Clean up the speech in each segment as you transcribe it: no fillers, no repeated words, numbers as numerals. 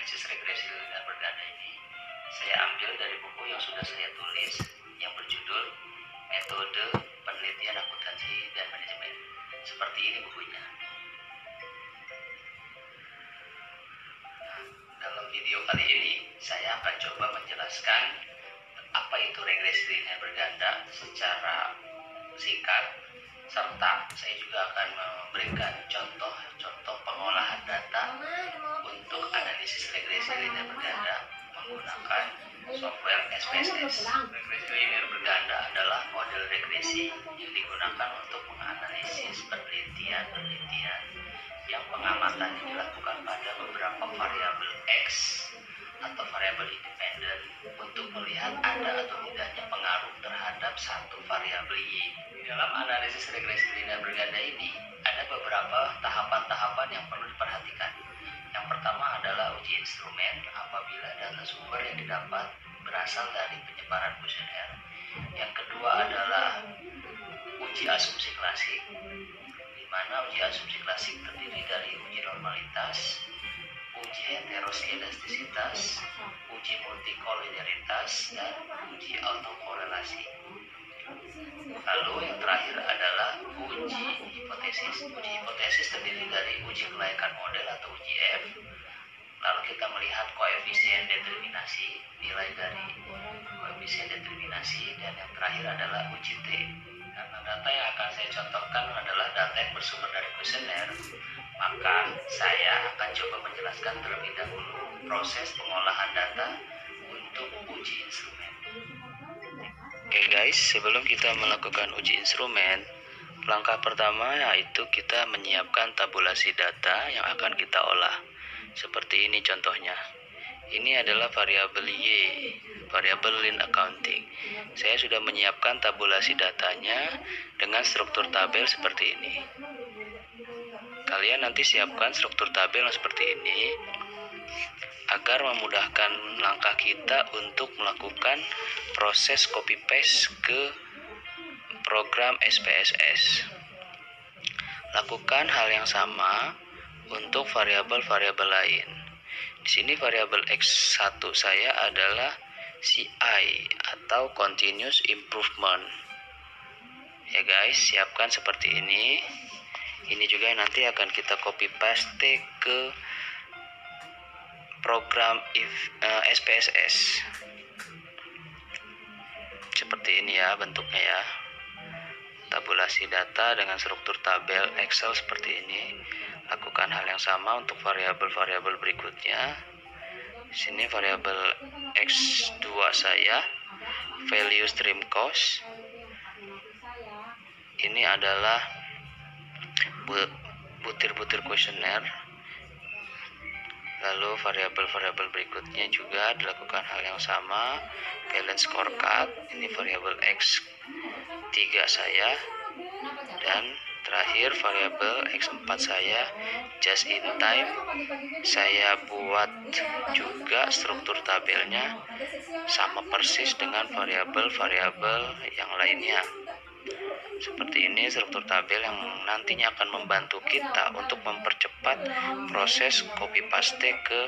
analisis regresi linear berganda ini saya ambil dari buku yang sudah saya tulis yang berjudul Metode Penelitian Akuntansi dan Manajemen. Seperti ini bukunya. Dalam video kali ini saya akan coba menjelaskan apa itu regresi linear berganda secara singkat, serta saya juga akan memberikan contoh-contoh pengolahan data untuk analisis regresi linear berganda menggunakan software SPSS. Regresi linear berganda adalah model regresi yang digunakan untuk menganalisis penelitian yang pengamatannya dilakukan pada beberapa variabel X atau variabel independen untuk melihat ada atau tidaknya pengaruh terhadap satu variabel Y. Di dalam analisis regresi linear berganda ini ada beberapa tahapan-tahapan yang perlu diperhatikan. Yang pertama adalah uji instrumen apabila data sumber yang didapat berasal dari penyebaran kuesioner. Yang kedua adalah uji asumsi klasik, di mana uji asumsi klasik terdiri dari uji normalitas, uji heteroskedastisitas, uji multikolinialitas, dan uji autokorelasi. Lalu yang terakhir adalah uji hipotesis. Uji hipotesis terdiri dari uji kelayakan model atau uji F. Lalu kita melihat koefisien determinasi, nilai dari koefisien determinasi, dan yang terakhir adalah uji T. Karena data yang akan saya contohkan adalah data yang bersumber dari kuesioner, maka saya akan coba menjelaskan terlebih dahulu proses pengolahan data untuk uji instrumen. Oke guys, sebelum kita melakukan uji instrumen, langkah pertama yaitu kita menyiapkan tabulasi data yang akan kita olah. Seperti ini contohnya. Ini adalah variabel Y, variabel lin accounting. Saya sudah menyiapkan tabulasi datanya dengan struktur tabel seperti ini. Kalian nanti siapkan struktur tabel seperti ini agar memudahkan langkah kita untuk melakukan proses copy paste ke program SPSS. Lakukan hal yang sama untuk variabel-variabel lain. Di sini variabel X1 saya adalah CI atau continuous improvement. Ya guys, siapkan seperti ini. Ini juga nanti akan kita copy paste ke program SPSS. Seperti ini ya bentuknya ya. Tabulasi data dengan struktur tabel Excel seperti ini. Lakukan hal yang sama untuk variabel-variabel berikutnya. Di sini variabel X2 saya value stream cost. Ini adalah butir-butir kuesioner. Lalu variabel-variabel berikutnya juga dilakukan hal yang sama. Balance scorecard, ini variabel X3 saya. Dan terakhir variabel X4 saya just in time. Saya buat juga struktur tabelnya sama persis dengan variabel-variabel yang lainnya. Seperti ini struktur tabel yang nantinya akan membantu kita untuk mempercepat proses copy paste ke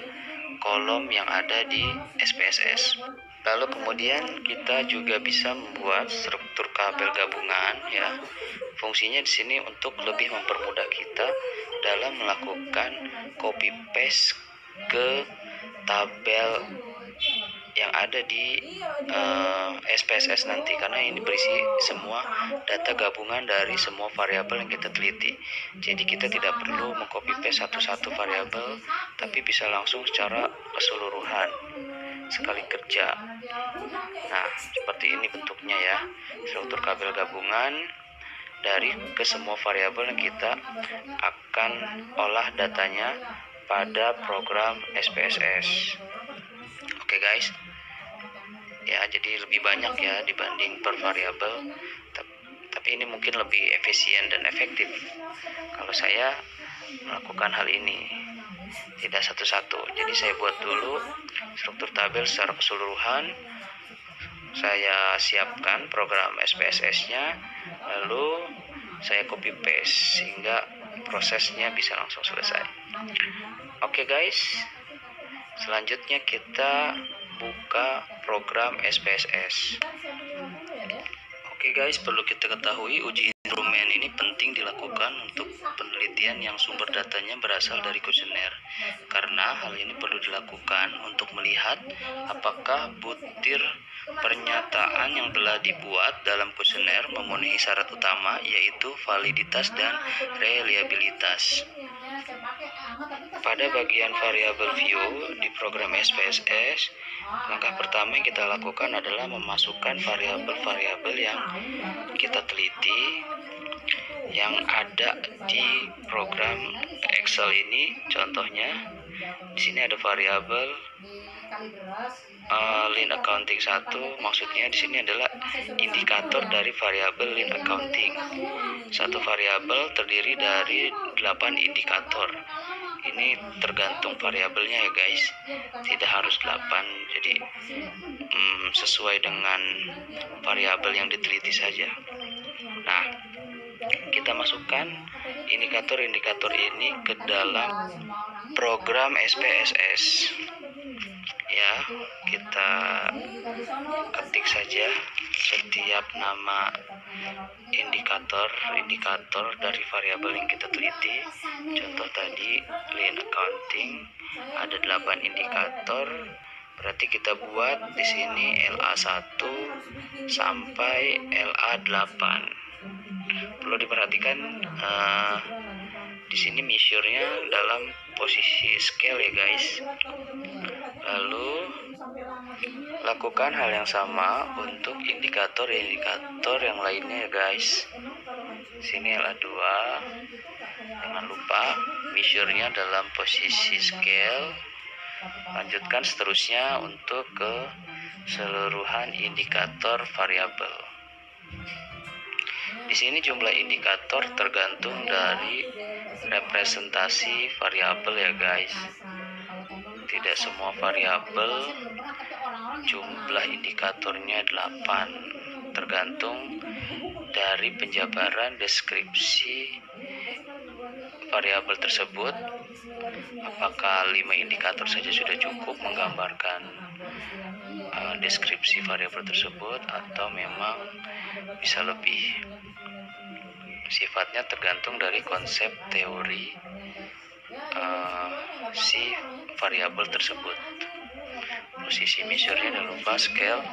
kolom yang ada di SPSS. Lalu kemudian kita juga bisa membuat struktur tabel gabungan ya. Fungsinya di sini untuk lebih mempermudah kita dalam melakukan copy paste ke tabel yang ada di SPSS nanti, karena ini berisi semua data gabungan dari semua variabel yang kita teliti. Jadi kita tidak perlu mengcopy paste satu-satu variabel, tapi bisa langsung secara keseluruhan sekali kerja. Nah, seperti ini bentuknya ya, struktur tabel gabungan dari ke semua variabel yang kita akan olah datanya pada program SPSS. Oke guys, ya jadi lebih banyak ya dibanding per variabel, tapi ini mungkin lebih efisien dan efektif kalau saya melakukan hal ini tidak satu-satu. Jadi saya buat dulu struktur tabel secara keseluruhan, saya siapkan program SPSS-nya, lalu saya copy paste sehingga prosesnya bisa langsung selesai. Oke guys, Selanjutnya kita buka program SPSS. Oke guys, perlu kita ketahui uji instrumen ini penting dilakukan untuk penelitian yang sumber datanya berasal dari kuesioner. Karena hal ini perlu dilakukan untuk melihat apakah butir pernyataan yang telah dibuat dalam kuesioner memenuhi syarat utama, yaitu validitas dan reliabilitas. Pada bagian variabel view di program SPSS, langkah pertama yang kita lakukan adalah memasukkan variabel-variabel yang kita teliti yang ada di program Excel ini. Contohnya, di sini ada variabel lean accounting 1, maksudnya di sini adalah indikator dari variabel lean accounting. Satu variabel terdiri dari 8 indikator. Ini tergantung variabelnya ya guys, tidak harus 8, jadi sesuai dengan variabel yang diteliti saja. Nah, kita masukkan indikator-indikator ini ke dalam program SPSS. Ya, kita ketik saja setiap nama indikator dari variabel yang kita teliti. Contoh tadi lean accounting ada 8 indikator, berarti kita buat di sini LA1 sampai LA8. Perlu diperhatikan di sini measure-nya dalam posisi scale ya guys. Lalu lakukan hal yang sama untuk indikator yang lainnya ya guys. Sini LA2, jangan lupa measure-nya dalam posisi scale. Lanjutkan seterusnya untuk keseluruhan indikator variabel. Di sini jumlah indikator tergantung dari representasi variabel ya guys. Tidak semua variabel jumlah indikatornya 8, tergantung dari penjabaran deskripsi variabel tersebut. Apakah 5 indikator saja sudah cukup menggambarkan deskripsi variabel tersebut, atau memang bisa lebih. Sifatnya tergantung dari konsep teori si variabel tersebut. Posisi measure-nya dan lupa scale.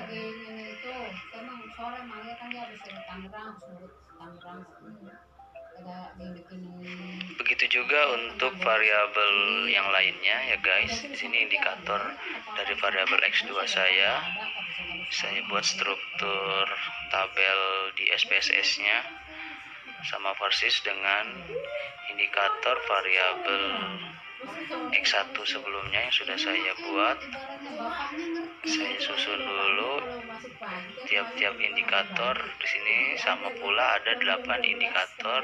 Begitu juga untuk variabel yang lainnya ya guys. Di sini indikator dari variabel X2 saya buat struktur tabel di SPSS-nya sama persis dengan indikator variabel X1 sebelumnya yang sudah saya buat. Saya susun dulu tiap-tiap indikator. Di sini sama pula ada 8 indikator.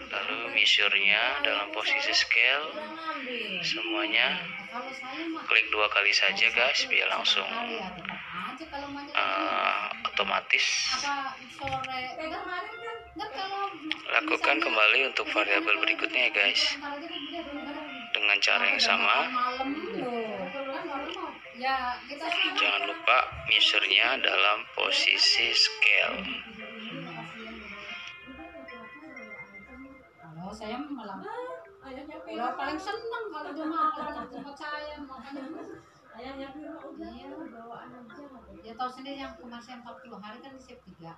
Lalu measure-nya dalam posisi scale. Semuanya klik 2 kali saja guys, biar langsung otomatis. Lakukan kembali untuk variabel berikutnya ya guys, dengan cara yang sama. Jangan lupa measure-nya dalam posisi scale. Kalau saya malah paling senang kalau dia malah tempat saya, makanya ayahnya bawaan aja. Dia tahu sendiri yang kemarin 40 hari kan siap 3.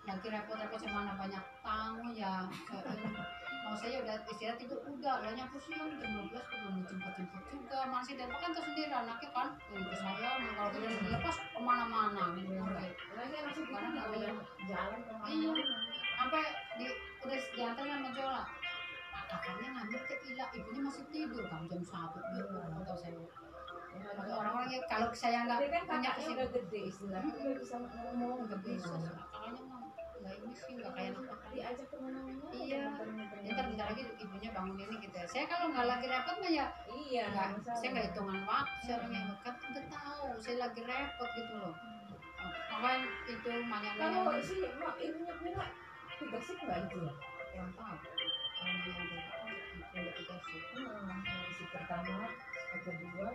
Lagi repot-repot mana banyak tamu ya. Mau saya udah istirahat itu udah, lahnya pusing jam 12 belum dijemput juga. Masih dan kan tahu sendiri anaknya kan. Ke saya kalau tidak dilepas kemana-mana. Lagi langsung karena nggak ada jalan kemana. Sampai udah diantar sama Jola. Kakaknya ngambil ke Ila, ibunya masih tidur kan jam 1 atau saya. Orang-orang ya kalau saya nggak punya kesibukan gede istilahnya bisa ngomong nggak bisa. Kakaknya mah nggak ini sih nggak kayak anak diajak kemana-mana. Iya. Bentar lagi ibunya bangun ini gitu. Saya kalau nggak lagi repot mah ya iya. Saya nggak hitungan waktu. Saya kan udah tahu saya lagi repot gitu loh. Makanya itu banyak-banyak. Kalau sih ibunya bilang tugas sih nggak itu ya. Yang tahu. Si pertama, kedua,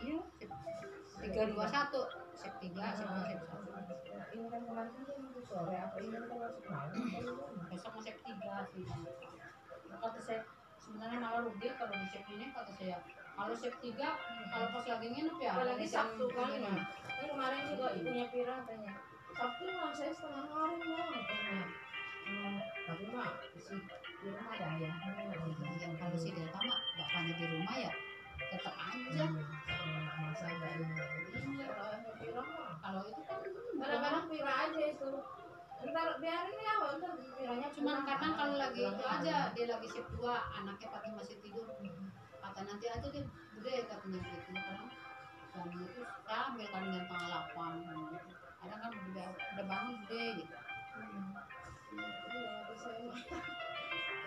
Iya, 321, sip 3, sip 2, sip 1. Ini kan kemarin kan itu sore, apa ini kan masuk malam. Besok mau sip 3 sih. Kata saya sebenarnya malah rugi kalau di sip ini, kata saya. Kalau sip 3, kalau pas lagi nginep ya Apalagi Sabtu kan. ini. Kan kemarin juga ibunya Pira katanya, Sabtu mah saya setengah hari mah katanya. Tapi mah si Pira mah ada ayahnya. Kalau si Delta mah bapaknya di rumah ya tetap aja. Masa enggak ini? Kalau Pira mah. Kalau itu kan Kadang-kadang Pira aja itu. Ntar biarin ya, ntar Piranya cuman pulang. karena kalau lagi itu aja dia lagi sip 2, anaknya pagi masih tidur. Kata nanti aja deh bude katanya gitu kan. Dan itu saya ambil kan jam 7:30 gitu. Kadang kan udah bangun bude gitu. Iya, bisa emang.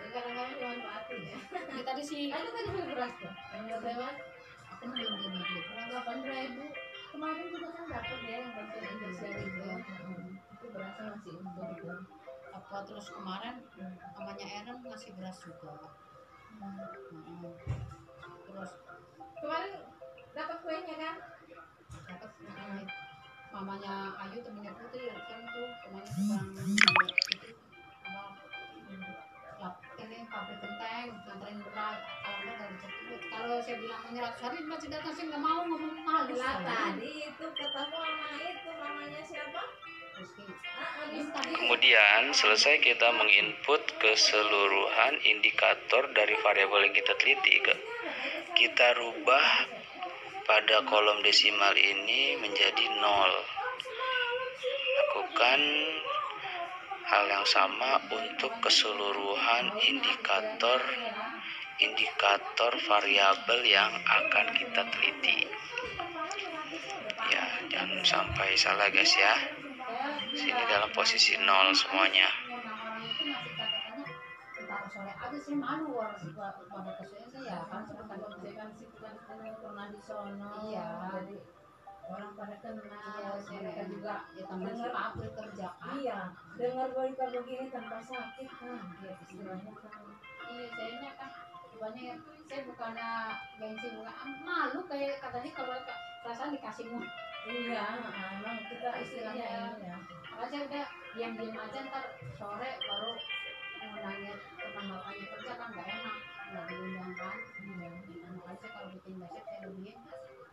Kadang-kadang dimanfaatin ya. Ya tadi sih Itu tadi beli beras tuh. Yang saya aku belum beli berapa 8.000. Kemarin juga kan dapat ya yang bantuan Indonesia itu. Itu berasnya masih utuh itu. apa terus kemarin mamanya Eren ngasih beras juga. Terus Kemarin dapat kuenya kan? dapat mamanya Ayu temennya Putri kan tuh kemarin tukang itu apa ini pabrik kenteng nganterin beras kalau enggak dari Ceput. Kalau saya bilang 100 hari masih datang sih nggak mau ngomong halus Lah kan. tadi itu ketemu sama itu mamanya siapa? Rizky. Tadi. Kemudian selesai kita menginput keseluruhan indikator dari variabel yang kita teliti, kita rubah pada kolom desimal ini menjadi 0. Lakukan hal yang sama untuk keseluruhan indikator variabel yang akan kita teliti. Ya, jangan sampai salah guys ya. Sini dalam posisi 0 semuanya. Orang-orang itu masih catatannya ntar sore aja sih malu orang pada kesini sih ya kan sebentar Saya kan situ kan pernah di sono. Iya. Jadi orang pada kenal. iya sih Mereka juga ya tambahan si pabrik kerja kan. iya, dengar berita begini tanpa sakit kan, ya istilahnya kan. Iya saya kan banyak saya bukannya gengsi bukan malu kayak katanya kalau perasaan dikasih mu. Iya, emang kita istilahnya ini ya. Makanya saya udah diam-diam aja ntar sore baru nanya tentang bapaknya kerja kan nggak enak nggak diundang kan. Makanya saya kalau bikin besek saya lebihin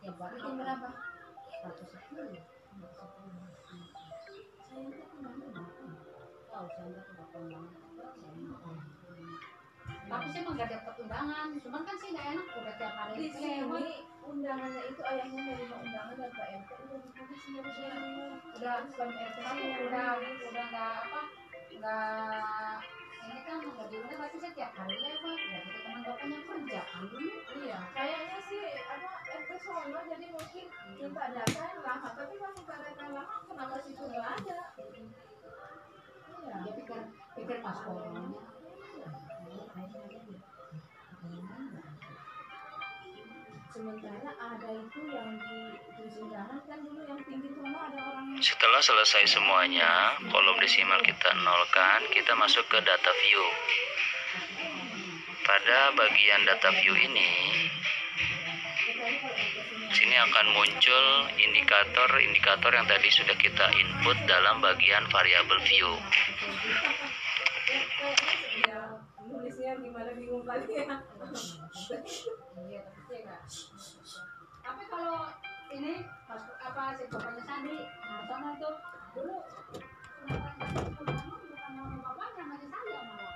tiap hari Bikin berapa? 110. Saya tuh kemana makan? Tahu saya nggak tuh bakal banget. Tapi saya mah nggak dapat undangan, cuman kan sih nggak enak udah tiap hari Di lewat. sini undangannya itu ayahnya menerima undangan dan Pak RT udah dikasih semua Udah Pak RT tapi sih udah nggak apa nggak ini kan nggak diundang tapi saya tiap hari lewat ya gitu teman bapaknya kerja kan dulu. Iya, kayaknya sih apa RT sono jadi mungkin minta data yang lama, tapi kalau minta data yang lama kenapa situ nggak ada? Iya. Dia pikir pas corona. Sementara ada itu yang di undangan kan dulu yang tinggi sono ada orang yang Setelah selesai semuanya, kolom desimal kita nolkan, kita masuk ke data view. Pada bagian data view ini, sini akan muncul indikator yang tadi sudah kita input dalam bagian variabel view. ya nulisnya gimana bingung kali ya. Iya tapi saya nggak. Tapi kalau ini pas apa si bapaknya Sandi, nah sama itu dulu bukan nama bapaknya masih Sandi malah.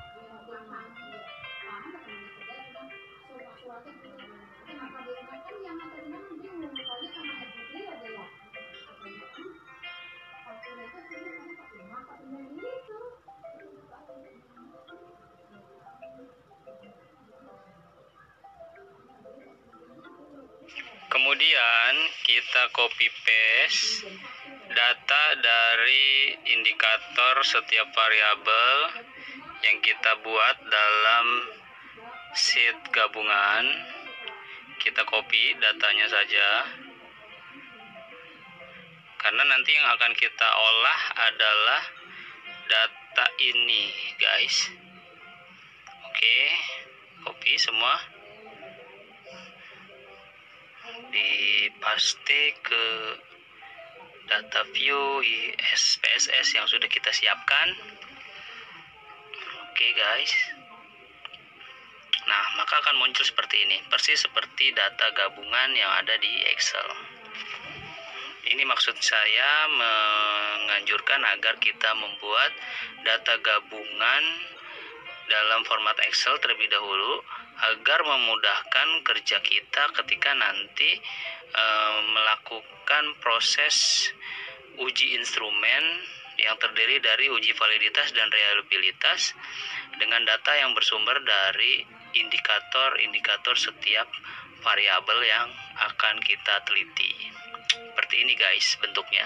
Paham kan gitu dia bilang surat-suratnya gitu. Kenapa dia kan yang ada di mana bingung soalnya sama Putri ada ya. Kalau itu sini pakai mata itu. Kemudian kita copy paste data dari indikator setiap variabel yang kita buat dalam sheet gabungan. Kita copy datanya saja, karena nanti yang akan kita olah adalah data ini guys. Oke, copy semua. dipaste ke data view SPSS yang sudah kita siapkan. Oke guys, nah maka akan muncul seperti ini, persis seperti data gabungan yang ada di Excel. Ini maksud saya menganjurkan agar kita membuat data gabungan dalam format Excel terlebih dahulu, agar memudahkan kerja kita ketika nanti melakukan proses uji instrumen yang terdiri dari uji validitas dan reliabilitas dengan data yang bersumber dari indikator-indikator setiap variabel yang akan kita teliti. Seperti ini guys bentuknya.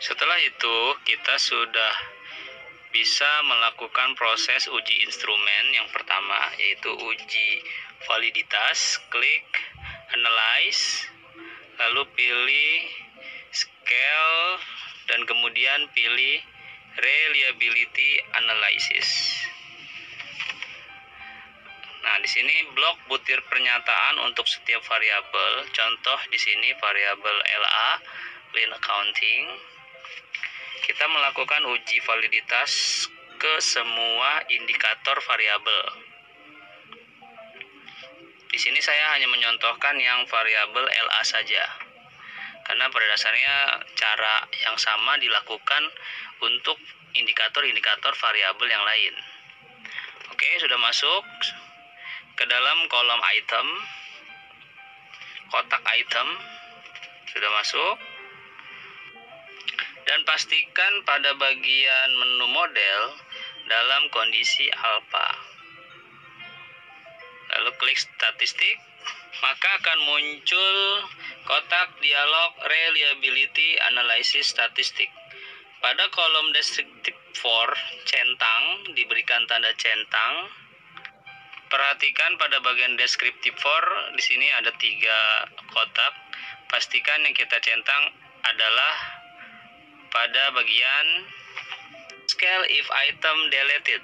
Setelah itu kita sudah bisa melakukan proses uji instrumen yang pertama, yaitu uji validitas. Klik analyze, lalu pilih scale dan kemudian pilih reliability analysis. Nah, di sini blok butir pernyataan untuk setiap variabel. Contoh di sini variabel LA, Lean Accounting. Kita melakukan uji validitas ke semua indikator variabel. Di sini saya hanya menyontohkan yang variabel LA saja, karena pada dasarnya cara yang sama dilakukan untuk indikator-indikator variabel yang lain. Oke, sudah masuk ke dalam kolom item, kotak item sudah masuk, dan pastikan pada bagian menu model dalam kondisi alpha. Lalu klik statistik, maka akan muncul kotak dialog reliability analysis statistik. Pada kolom descriptive for centang diberikan tanda centang. Perhatikan pada bagian descriptive for, di sini ada 3 kotak. Pastikan yang kita centang adalah pada bagian scale if item deleted.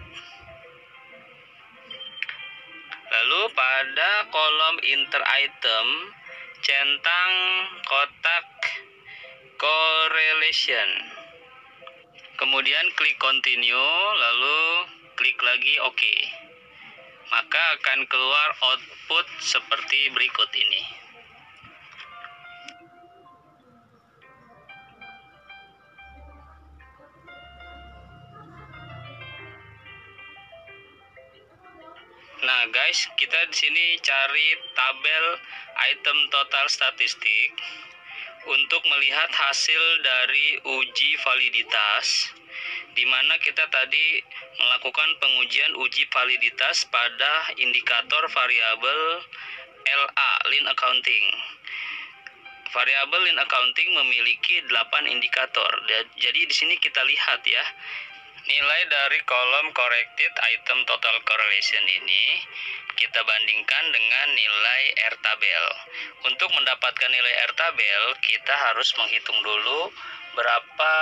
Lalu pada kolom inter item centang kotak correlation. Kemudian klik continue, lalu klik lagi OK. Maka akan keluar output seperti berikut ini. Nah guys, kita di sini cari tabel item total statistik untuk melihat hasil dari uji validitas, di mana kita tadi melakukan pengujian uji validitas pada indikator variabel LA, Lean Accounting. Variabel Lean Accounting memiliki 8 indikator. Jadi di sini kita lihat ya, nilai dari kolom corrected item total correlation ini kita bandingkan dengan nilai R tabel. Untuk mendapatkan nilai R tabel, kita harus menghitung dulu berapa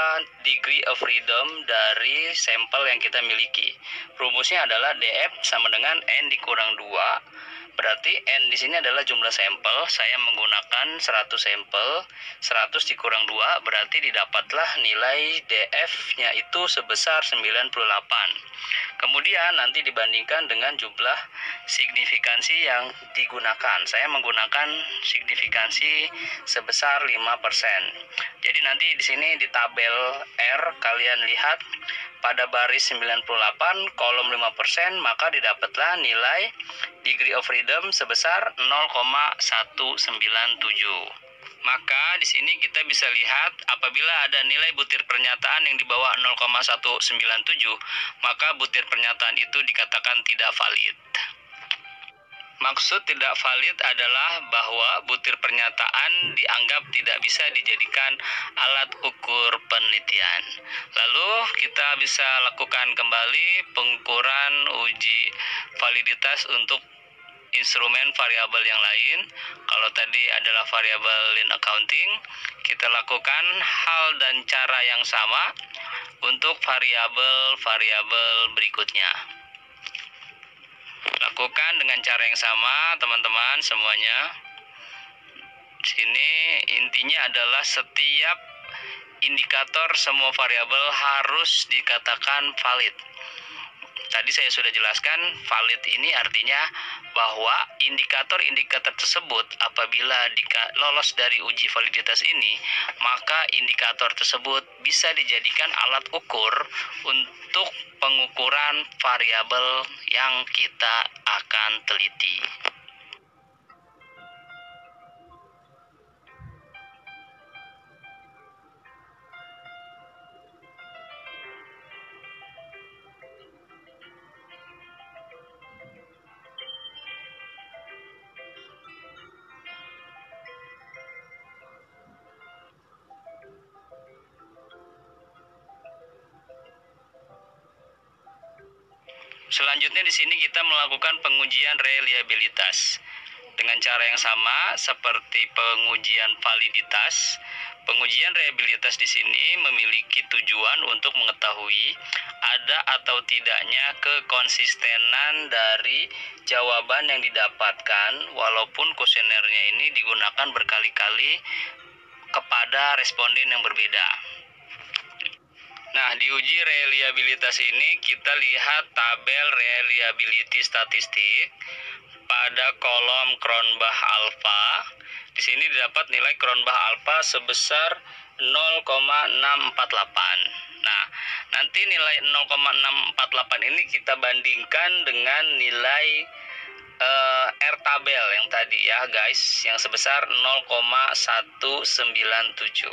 degree of freedom dari sampel yang kita miliki. Rumusnya adalah DF sama dengan N dikurang 2. Berarti N di sini adalah jumlah sampel. Saya menggunakan 100 sampel. 100 dikurang 2 berarti didapatlah nilai DF-nya itu sebesar 98. Kemudian nanti dibandingkan dengan jumlah signifikansi yang digunakan. Saya menggunakan signifikansi sebesar 5%. Jadi nanti di sini di tabel R kalian lihat pada baris 98 kolom 5%, maka didapatlah nilai degree of freedom sebesar 0,197. Maka di sini kita bisa lihat apabila ada nilai butir pernyataan yang di bawah 0,197, maka butir pernyataan itu dikatakan tidak valid. Maksud tidak valid adalah bahwa butir pernyataan dianggap tidak bisa dijadikan alat ukur penelitian. Lalu kita bisa lakukan kembali pengukuran uji validitas untuk instrumen variabel yang lain. Kalau tadi adalah variabel in accounting, kita lakukan hal dan cara yang sama untuk variabel-variabel berikutnya. Lakukan dengan cara yang sama, teman-teman semuanya. Di sini intinya adalah setiap indikator semua variabel harus dikatakan valid. Tadi saya sudah jelaskan, valid ini artinya bahwa indikator-indikator tersebut apabila lolos dari uji validitas ini, maka indikator tersebut bisa dijadikan alat ukur untuk pengukuran variabel yang kita akan teliti. Selanjutnya di sini kita melakukan pengujian reliabilitas dengan cara yang sama seperti pengujian validitas. Pengujian reliabilitas di sini memiliki tujuan untuk mengetahui ada atau tidaknya kekonsistenan dari jawaban yang didapatkan walaupun kuesionernya ini digunakan berkali-kali kepada responden yang berbeda. Nah, di uji reliabilitas ini kita lihat tabel reliability statistik pada kolom Cronbach alpha. Di sini didapat nilai Cronbach alpha sebesar 0,648. Nah, nanti nilai 0,648 ini kita bandingkan dengan nilai R tabel yang tadi ya guys, yang sebesar 0,197.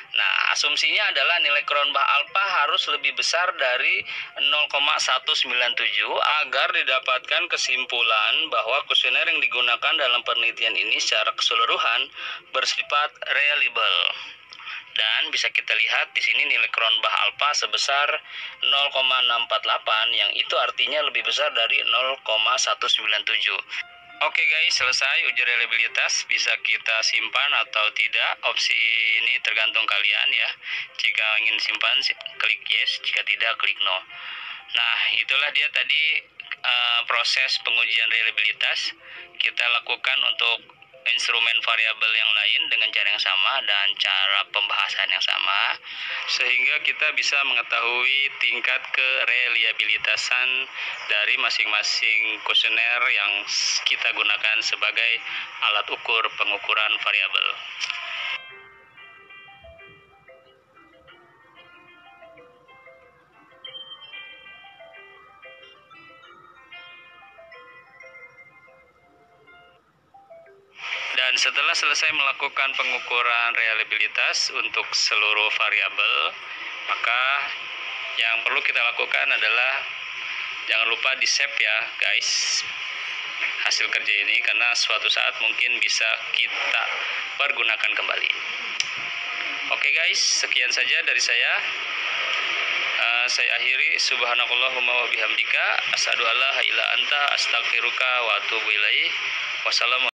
Nah, asumsinya adalah nilai Cronbach alpha harus lebih besar dari 0,197 agar didapatkan kesimpulan bahwa kuesioner yang digunakan dalam penelitian ini secara keseluruhan bersifat reliable. Dan bisa kita lihat di sini nilai Cronbach alpha sebesar 0,648 yang itu artinya lebih besar dari 0,197. Oke guys, selesai uji reliabilitas. Bisa kita simpan atau tidak. Opsi ini tergantung kalian ya. Jika ingin simpan klik yes, jika tidak klik no. Nah, itulah dia tadi proses pengujian reliabilitas. Kita lakukan untuk instrumen variabel yang lain dengan cara yang sama dan cara pembahasan yang sama, sehingga kita bisa mengetahui tingkat kereliabilitasan dari masing-masing kuesioner yang kita gunakan sebagai alat ukur pengukuran variabel. Dan setelah selesai melakukan pengukuran reliabilitas untuk seluruh variabel, maka yang perlu kita lakukan adalah jangan lupa di-save ya guys hasil kerja ini, karena suatu saat mungkin bisa kita pergunakan kembali. Oke guys, sekian saja dari saya. Saya akhiri, subhanakallahumma wa bihamdika asyhadu alla ilaha illa anta astaghfiruka wa atubu ilaik. Wassalamualaikum.